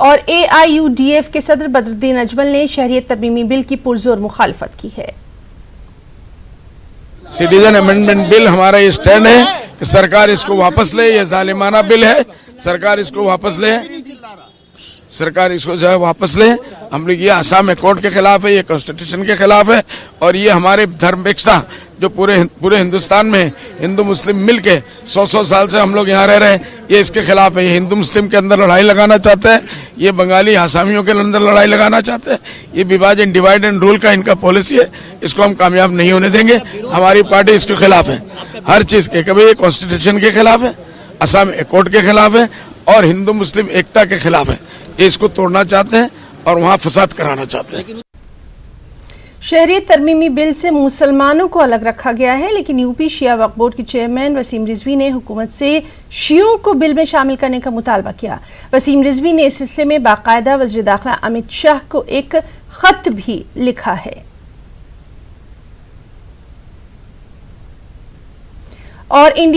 और AIUDF के सदर बदरुद्दीन अजमल ने शहरियत तरमीमी बिल की पुरजोर मुखालफत की है। सिटीजन अमेंडमेंट बिल हमारा ये स्टैंड है कि सरकार इसको वापस ले। ये जालिमाना बिल है, सरकार इसको वापस ले, सरकार इसको जो है वापस ले। हम लोग ये आसाम कोर्ट के खिलाफ है, ये कॉन्स्टिट्यूशन के खिलाफ है और ये हमारे धर्मपेक्षा जो पूरे हिंदुस्तान में हिंदू मुस्लिम मिलके 100 साल से हम लोग यहाँ रह रहे हैं, ये इसके खिलाफ है। ये हिंदू मुस्लिम के अंदर लड़ाई लगाना चाहते हैं, ये बंगाली आसामियों के अंदर लड़ाई लगाना चाहते हैं। ये विभाजन डिवाइड एंड रूल का इनका पॉलिसी है, इसको हम कामयाब नहीं होने देंगे। हमारी पार्टी इसके खिलाफ है हर चीज के। कभी ये कॉन्स्टिट्यूशन के खिलाफ है, आसाम कोर्ट के खिलाफ है और हिंदू मुस्लिम एकता के खिलाफ है। ये इसको तोड़ना चाहते हैं और वहां फसाद कराना चाहते हैं। शहरियत तरमीमी बिल से मुसलमानों को अलग रखा गया है, लेकिन यूपी शिया वक्फ बोर्ड के चेयरमैन वसीम रिजवी ने हुकूमत से शियों को बिल में शामिल करने का मुतालबा किया। वसीम रिजवी ने इस सिलसिले में बाकायदा वज़ीर दाखिला अमित शाह को एक खत भी लिखा है। और इंडियन